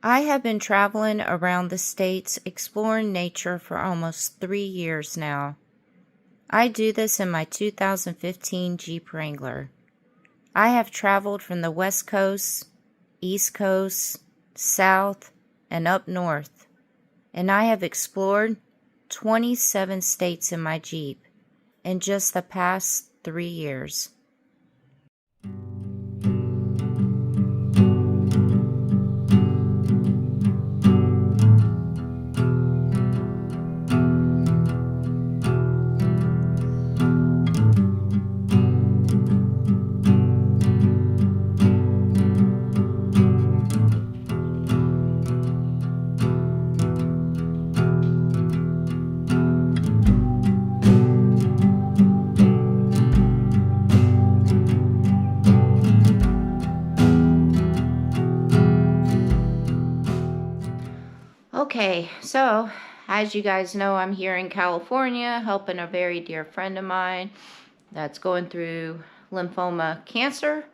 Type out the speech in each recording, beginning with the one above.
I have been traveling around the states exploring nature for almost 3 years now. I do this in my 2015 Jeep Wrangler. I have traveled from the West Coast, East Coast, South, and up North, and I have explored 27 states in my Jeep in just the past 3 years. Okay, so as you guys know, I'm here in California helping a very dear friend of mine that's going through lymphoma cancer.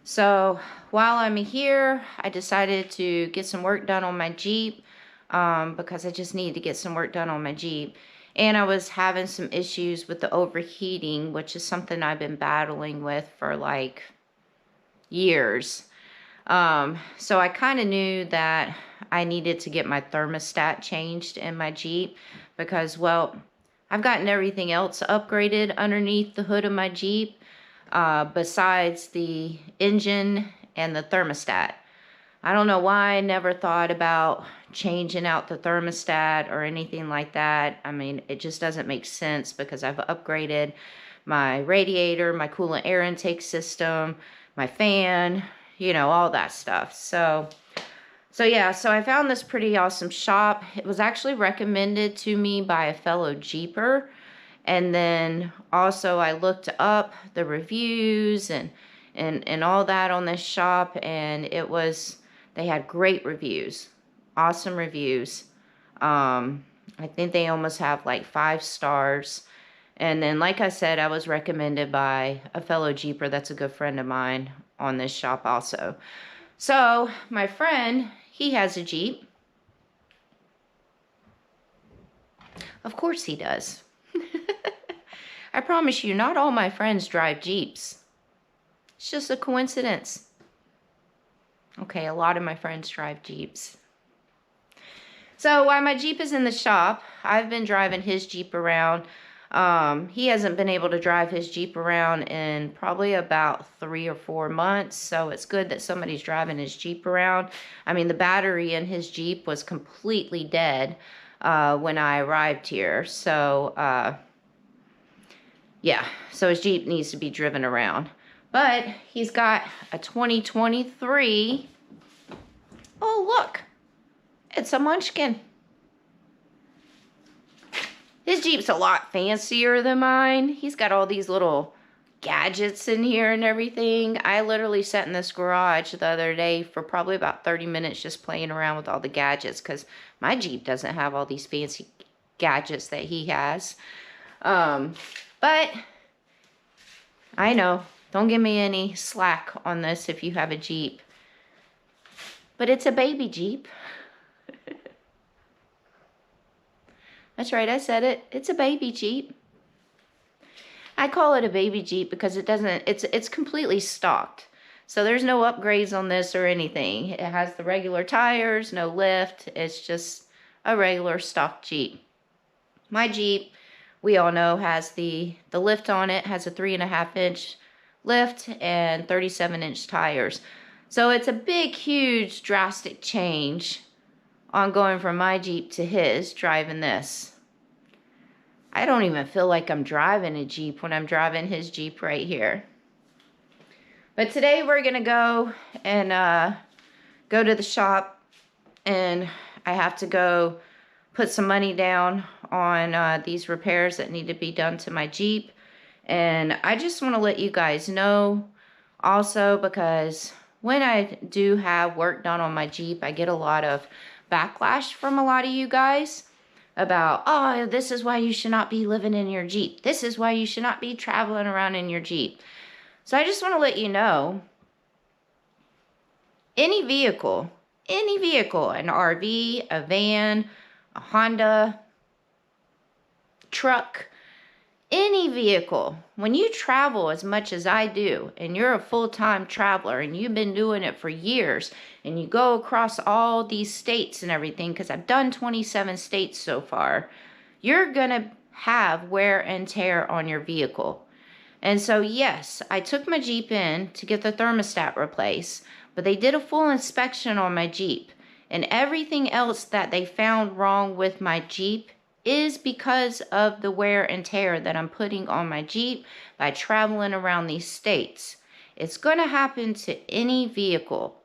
So while I'm here, I decided to get some work done on my Jeep because I just needed to get some work done on my Jeep. And I was having some issues with the overheating, which is something I've been battling with for like years. So I kind of knew that I needed to get my thermostat changed in my Jeep because, well, I've gotten everything else upgraded underneath the hood of my Jeep besides the engine and the thermostat. I don't know why I never thought about changing out the thermostat or anything like that. I mean, it just doesn't make sense because I've upgraded my radiator, my coolant air intake system, my fan, you know, all that stuff. So I found this pretty awesome shop. It was actually recommended to me by a fellow Jeeper. And then also I looked up the reviews and all that on this shop, and they had great reviews, awesome reviews. I think they almost have like 5 stars. And then, like I said, I was recommended by a fellow Jeeper that's a good friend of mine on this shop also. So my friend, he has a Jeep. Of course he does. I promise you, not all my friends drive Jeeps. It's just a coincidence. Okay, a lot of my friends drive Jeeps. So while my Jeep is in the shop, I've been driving his Jeep around. He hasn't been able to drive his Jeep around in probably about 3 or 4 months, so it's good that somebody's driving his Jeep around. I mean, the battery in his Jeep was completely dead when I arrived here, so yeah, so his Jeep needs to be driven around. But he's got a 2023. Oh, look, it's a Munchkin. His Jeep's a lot fancier than mine. He's got all these little gadgets in here and everything. I literally sat in this garage the other day for probably about 30 minutes just playing around with all the gadgets because my Jeep doesn't have all these fancy gadgets that he has. But I know, don't give me any slack on this if you have a Jeep. But it's a baby Jeep. That's right, I said it. It's a baby Jeep. I call it a baby Jeep because it's completely stocked. So there's no upgrades on this or anything. It has the regular tires, no lift. It's just a regular stock Jeep. My Jeep, we all know, has the lift on it, has a 3.5-inch lift and 37-inch tires. So it's a big, huge, drastic change on going from my Jeep to his, driving this. I don't even feel like I'm driving a Jeep when I'm driving his Jeep right here. But today we're going to go and go to the shop, and I have to go put some money down on these repairs that need to be done to my Jeep. And I just want to let you guys know also, because when I do have work done on my Jeep, I get a lot of backlash from a lot of you guys about, oh, this is why you should not be living in your Jeep. This is why you should not be traveling around in your Jeep. So I just want to let you know, any vehicle Any vehicle, an RV, a van, a Honda, truck, any vehicle. When you travel as much as I do, and you're a full-time traveler, and you've been doing it for years, and you go across all these states and everything, because I've done 27 states so far, you're gonna have wear and tear on your vehicle. And so yes, I took my Jeep in to get the thermostat replaced, but they did a full inspection on my Jeep, and everything else that they found wrong with my Jeep is because of the wear and tear that I'm putting on my Jeep by traveling around these states. It's going to happen to any vehicle.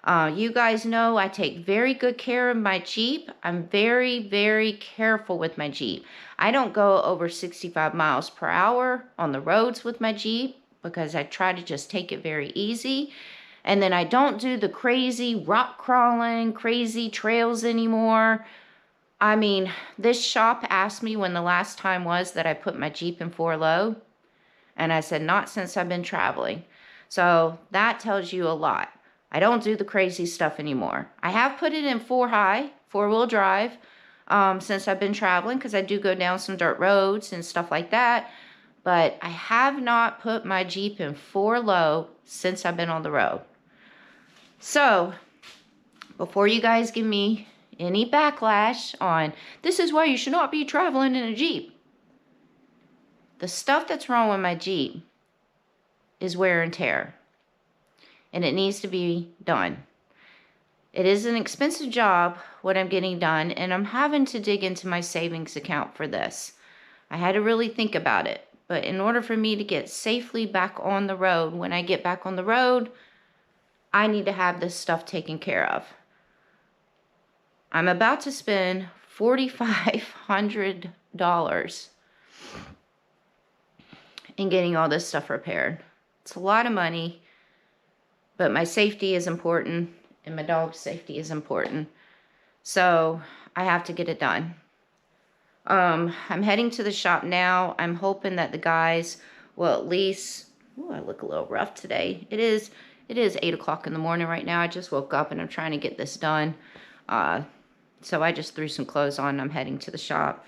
You guys know I take very good care of my Jeep. I'm very, very careful with my Jeep. I don't go over 65 miles per hour on the roads with my Jeep because I try to just take it very easy. And then I don't do the crazy rock crawling, crazy trails anymore. I mean, this shop asked me when the last time was that I put my Jeep in 4-low. And I said, not since I've been traveling. So that tells you a lot. I don't do the crazy stuff anymore. I have put it in 4-high, 4-wheel drive, since I've been traveling, because I do go down some dirt roads and stuff like that. But I have not put my Jeep in 4-low since I've been on the road. So, before you guys give me any backlash on, this is why you should not be traveling in a Jeep. The stuff that's wrong with my Jeep is wear and tear. And it needs to be done. It is an expensive job, what I'm getting done, and I'm having to dig into my savings account for this. I had to really think about it. But in order for me to get safely back on the road, when I get back on the road, I need to have this stuff taken care of. I'm about to spend $4,500 in getting all this stuff repaired. It's a lot of money, but my safety is important and my dog's safety is important. So I have to get it done. I'm heading to the shop now. I'm hoping that the guys will at least, ooh, I look a little rough today. It is 8 o'clock in the morning right now. I just woke up and I'm trying to get this done. So I just threw some clothes on and I'm heading to the shop.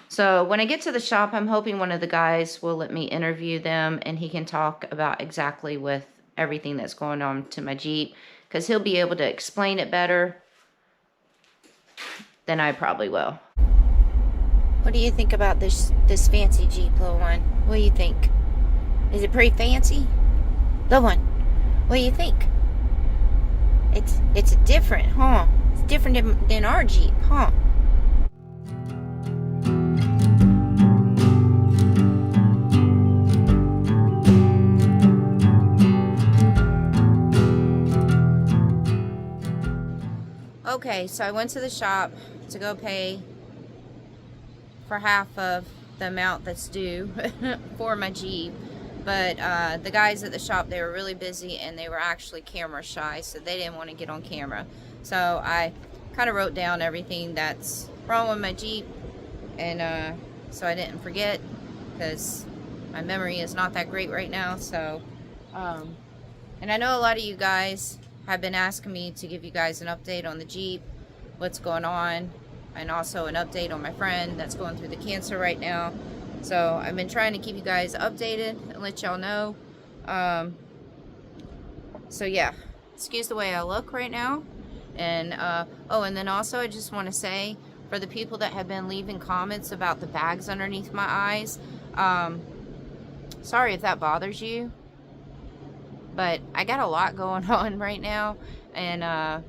So when I get to the shop, I'm hoping one of the guys will let me interview them and he can talk about exactly with everything that's going on to my Jeep, because he'll be able to explain it better than I probably will. What do you think about this fancy Jeep, little one? What do you think? Is it pretty fancy? Little one, what do you think? It's different, huh? It's different than our Jeep, huh? Okay, so I went to the shop to go pay for half of the amount that's due for my Jeep. But the guys at the shop, they were really busy and they were actually camera shy, so they didn't want to get on camera. So I kind of wrote down everything that's wrong with my Jeep, and so I didn't forget, because my memory is not that great right now. So and I know a lot of you guys have been asking me to give you guys an update on the Jeep, what's going on, and also an update on my friend that's going through the cancer right now. So I've been trying to keep you guys updated and let y'all know. So yeah, excuse the way I look right now. And oh, and then also I just want to say, for the people that have been leaving comments about the bags underneath my eyes, sorry if that bothers you, but I got a lot going on right now, and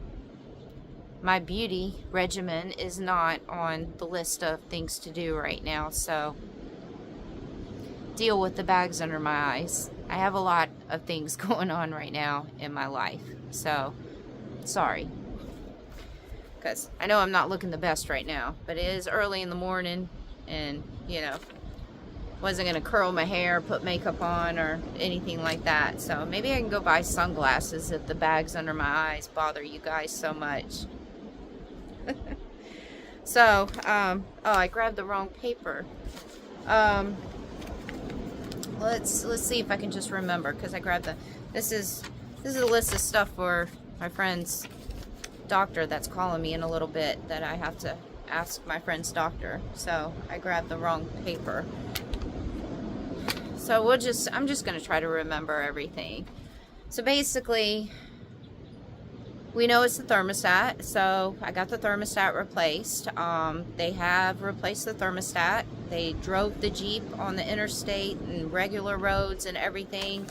my beauty regimen is not on the list of things to do right now. So deal with the bags under my eyes. I have a lot of things going on right now in my life, so sorry, because I know I'm not looking the best right now, but it is early in the morning, and you know, wasn't gonna curl my hair, put makeup on, or anything like that. So maybe I can go buy sunglasses if the bags under my eyes bother you guys so much. So oh, I grabbed the wrong paper. Let's see if I can just remember, because I grabbed this is a list of stuff for my friend's doctor that's calling me in a little bit that I have to ask my friend's doctor. So I grabbed the wrong paper. So I'm just going to try to remember everything. So basically, we know it's the thermostat. So I got the thermostat replaced. They have replaced the thermostat. They drove the Jeep on the interstate and regular roads and everything.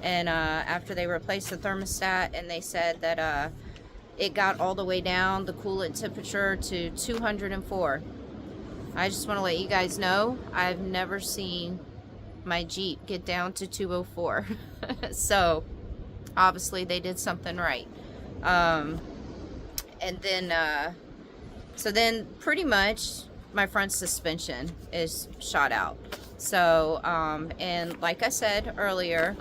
And after they replaced the thermostat, and they said that it got all the way down, the coolant temperature, to 204. I just want to let you guys know, I've never seen my Jeep get down to 204. So obviously they did something right. And then so then pretty much my front suspension is shot out. So and like I said earlier,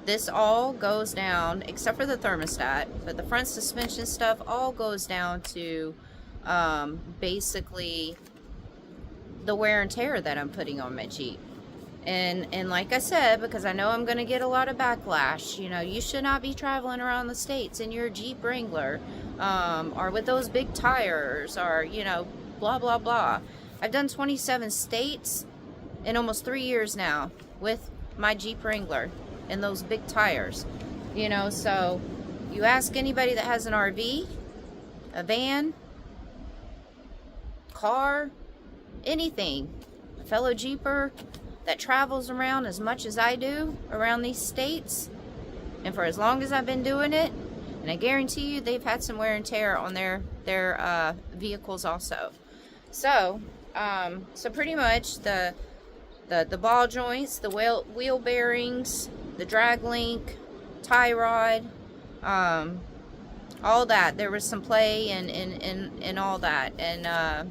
this all goes down, except for the thermostat, but the front suspension stuff all goes down to basically the wear and tear that I'm putting on my Jeep. And like I said, because I know I'm going to get a lot of backlash, you know, you should not be traveling around the States in your Jeep Wrangler, or with those big tires, or, you know, blah, blah, blah. I've done 27 states in almost 3 years now with my Jeep Wrangler and those big tires, you know. So you ask anybody that has an RV, a van, car, anything, a fellow Jeeper that travels around as much as I do around these states, and for as long as I've been doing it, and I guarantee you they've had some wear and tear on their vehicles also. So so pretty much the ball joints, the wheel bearings, the drag link, tie rod, all that, there was some play and all that, and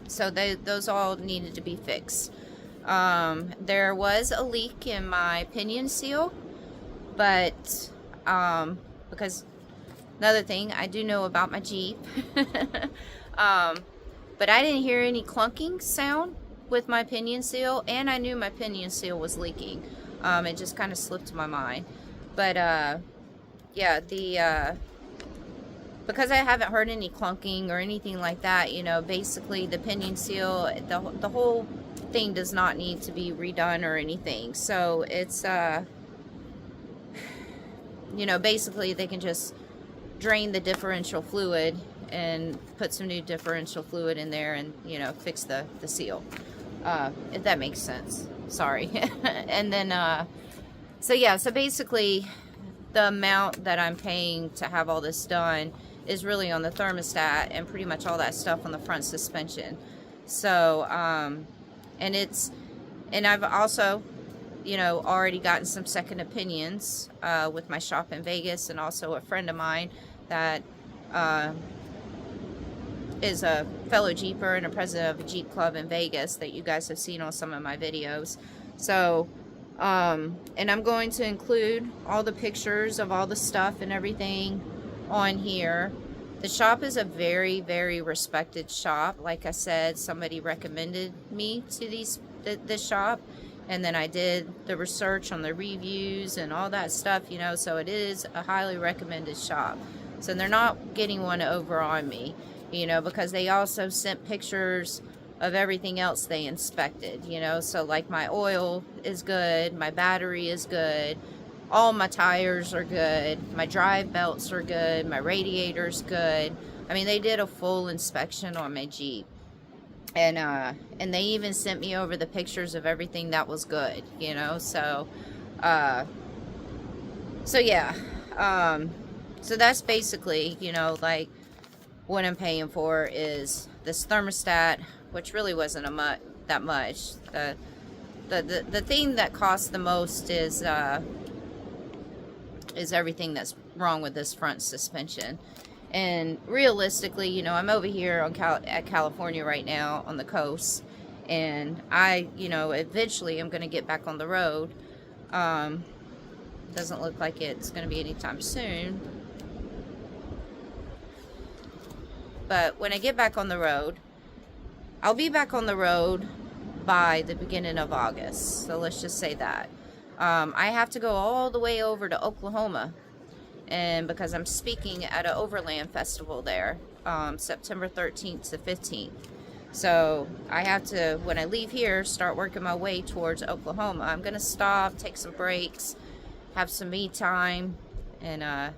so those all needed to be fixed. There was a leak in my pinion seal, but because another thing I do know about my Jeep, but I didn't hear any clunking sound with my pinion seal, and I knew my pinion seal was leaking. It just kind of slipped my mind. But yeah, because I haven't heard any clunking or anything like that, you know, basically the pinion seal, the whole thing does not need to be redone or anything. So it's you know, basically they can just drain the differential fluid and put some new differential fluid in there, and, you know, fix the seal, if that makes sense. Sorry. And then so yeah, so basically the amount that I'm paying to have all this done is really on the thermostat and pretty much all that stuff on the front suspension. So and I've also, you know, already gotten some second opinions with my shop in Vegas, and also a friend of mine that is a fellow Jeeper and a president of a Jeep club in Vegas that you guys have seen on some of my videos. So and I'm going to include all the pictures of all the stuff and everything on here. The shop is a very, very respected shop. Like I said, somebody recommended me to this shop, and then I did the research on the reviews and all that stuff, you know, so it is a highly recommended shop. So they're not getting one over on me, you know, because they also sent pictures of everything else they inspected, you know. So like my oil is good, my battery is good, all my tires are good, my drive belts are good, my radiator's good. I mean, they did a full inspection on my Jeep, and they even sent me over the pictures of everything that was good, you know. So so yeah, so that's basically, you know, like what I'm paying for is this thermostat, which really wasn't that much. The thing that costs the most is everything that's wrong with this front suspension. And realistically, you know, I'm over here at California right now on the coast, and I, you know, eventually I'm going to get back on the road. Doesn't look like it's going to be anytime soon. But when I get back on the road, I'll be back on the road by the beginning of August. So let's just say that. I have to go all the way over to Oklahoma and because I'm speaking at an overland festival there, September 13th to 15th. So I have to, when I leave here, start working my way towards Oklahoma. I'm gonna stop, take some breaks, have some me time, and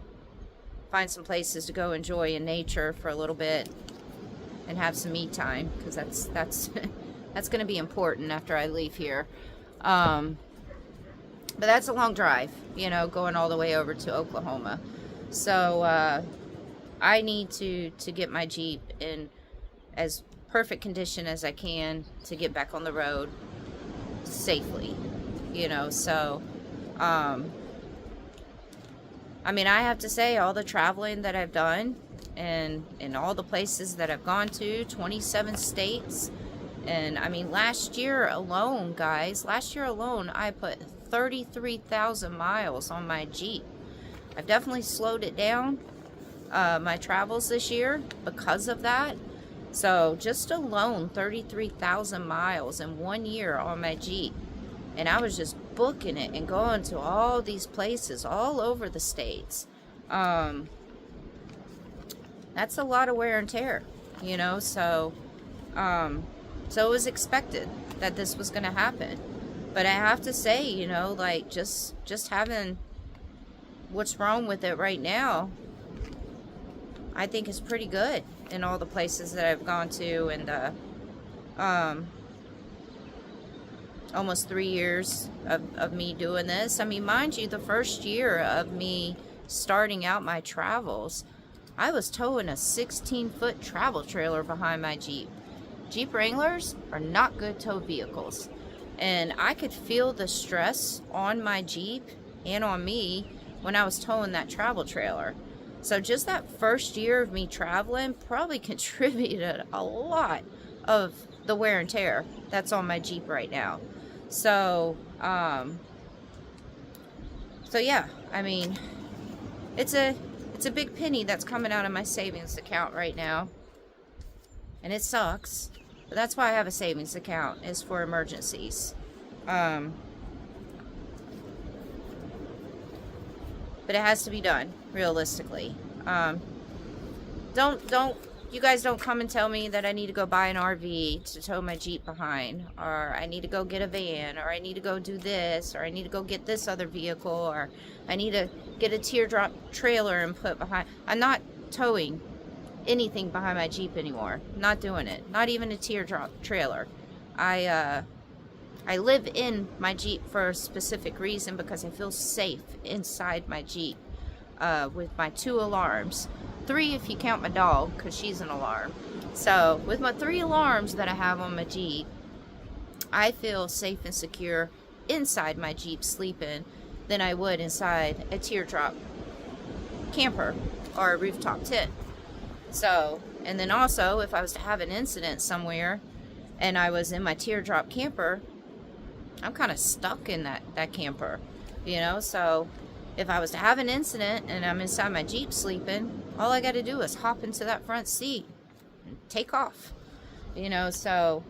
find some places to go enjoy in nature for a little bit and have some me time, because that's that's going to be important after I leave here. But that's a long drive, you know, going all the way over to Oklahoma. So I need to get my Jeep in as perfect condition as I can to get back on the road safely, you know. So I mean, I have to say, all the traveling that I've done and all the places that I've gone to, 27 states. And I mean, last year alone, guys, I put 33,000 miles on my Jeep. I've definitely slowed it down, my travels this year, because of that. So just alone, 33,000 miles in 1 year on my Jeep. And I was just booking it and going to all these places all over the states. That's a lot of wear and tear, you know. So so it was expected that this was going to happen. But I have to say, you know, like, just having what's wrong with it right now, I think is pretty good in all the places that I've gone to. And almost 3 years of me doing this. I mean, mind you, the first year of me starting out my travels, I was towing a 16-foot travel trailer behind my Jeep. Jeep Wranglers are not good tow vehicles. And I could feel the stress on my Jeep and on me when I was towing that travel trailer. So just that first year of me traveling probably contributed a lot of the wear and tear that's on my Jeep right now. So, so yeah, I mean, it's a big penny that's coming out of my savings account right now, and it sucks, but that's why I have a savings account, is for emergencies. But it has to be done realistically. You guys don't come and tell me that I need to go buy an RV to tow my Jeep behind, or I need to go get a van, or I need to go do this, or I need to go get this other vehicle, or I need to get a teardrop trailer and put behind. I'm not towing anything behind my Jeep anymore. Not doing it. Not even a teardrop trailer. I live in my Jeep for a specific reason, because I feel safe inside my Jeep, with my 2 alarms. 3 if you count my dog, because she's an alarm. So with my 3 alarms that I have on my Jeep, I feel safe and secure inside my Jeep sleeping than I would inside a teardrop camper or a rooftop tent. So, and then also, if I was to have an incident somewhere and I was in my teardrop camper, I'm kind of stuck in that camper, you know. So if I was to have an incident and I'm inside my Jeep sleeping, all I got to do is hop into that front seat and take off, you know. So,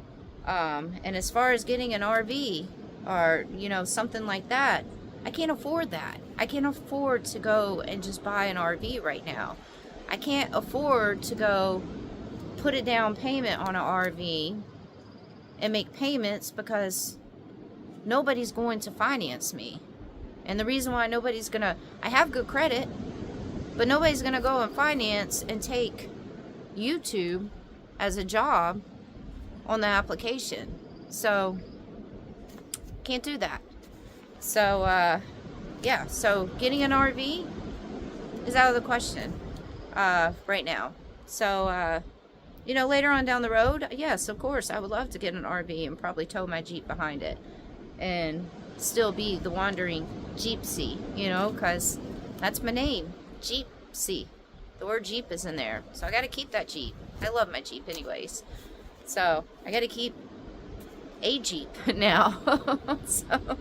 and as far as getting an RV or, you know, something like that, I can't afford that. I can't afford to go and just buy an RV right now. I can't afford to go put a down payment on an RV and make payments, because nobody's going to finance me. And the reason why nobody's gonna, I have good credit, but nobody's gonna go and finance and take YouTube as a job on the application. So can't do that. So yeah, so getting an RV is out of the question right now. So you know, later on down the road, yes, of course, I would love to get an RV and probably tow my Jeep behind it and still be the wandering jeepsy, you know, because that's my name, Jeepsy. The word Jeep is in there, so I got to keep that Jeep. I love my Jeep anyways, so I got to keep a Jeep now. So,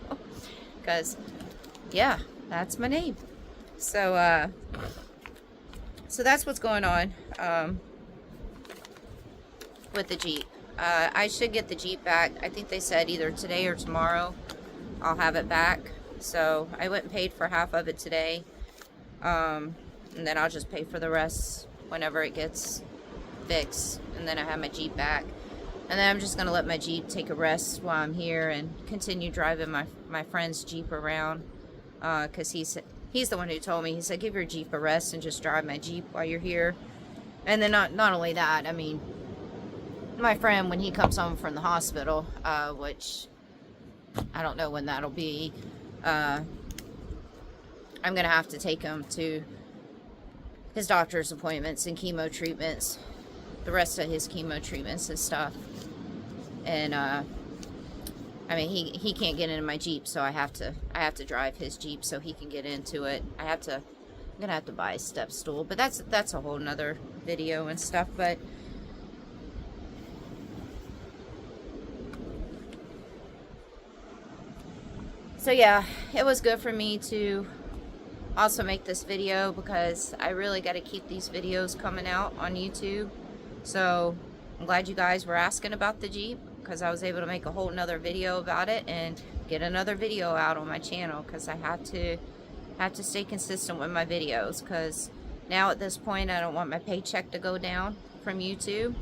because yeah, that's my name. So so that's what's going on with the Jeep. I should get the Jeep back. I think they said either today or tomorrow I'll have it back. So I went and paid for half of it today, And then I'll just pay for the rest whenever it gets fixed, and then I have my Jeep back. And then I'm just gonna let my Jeep take a rest while I'm here and continue driving my friend's Jeep around, because he's the one who told me. He said, give your Jeep a rest and just drive my Jeep while you're here. And then not only that, I mean, my friend, when he comes home from the hospital, which I don't know when that'll be, I'm gonna have to take him to his doctor's appointments and chemo treatments, the rest of his chemo treatments and stuff. And I mean, he can't get into my Jeep, so I have to drive his Jeep so he can get into it. I'm gonna have to buy a step stool, but that's a whole nother video and stuff. But so yeah, it was good for me to also make this video, because I really got to keep these videos coming out on YouTube. So I'm glad you guys were asking about the Jeep, because I was able to make a whole nother video about it and get another video out on my channel, because I have to stay consistent with my videos, because now at this point I don't want my paycheck to go down from YouTube,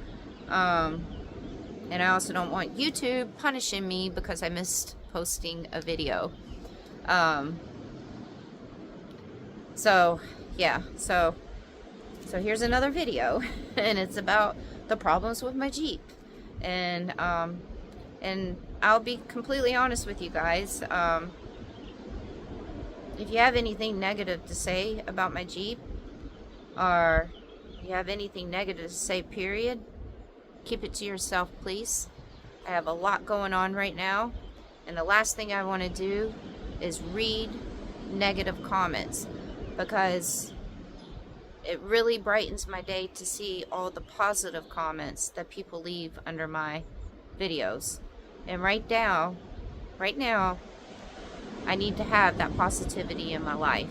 and I also don't want YouTube punishing me because I missed posting a video. So yeah, so here's another video, and it's about the problems with my Jeep. And I'll be completely honest with you guys. If you have anything negative to say about my Jeep, or you have anything negative to say, period, keep it to yourself, please. I have a lot going on right now, and the last thing I want to do is read negative comments, because it really brightens my day to see all the positive comments that people leave under my videos. And right now, I need to have that positivity in my life.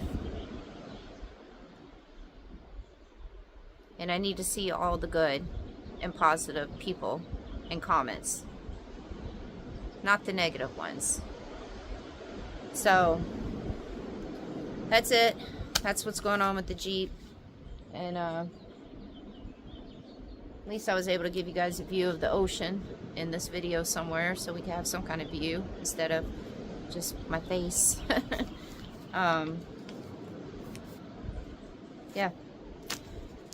And I need to see all the good and positive people and comments, not the negative ones. So that's it. That's what's going on with the Jeep. And at least I was able to give you guys a view of the ocean in this video somewhere, so we can have some kind of view instead of just my face. Yeah.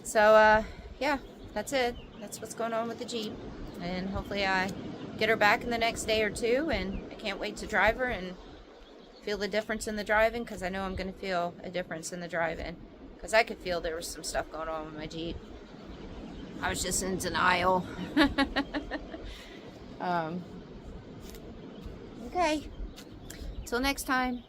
So yeah, that's it. That's what's going on with the Jeep. And hopefully I get her back in the next day or two, and I can't wait to drive her and feel the difference in the driving, because I know I'm going to feel a difference in the driving, because I could feel there was some stuff going on with my Jeep. I was just in denial. Okay, till next time.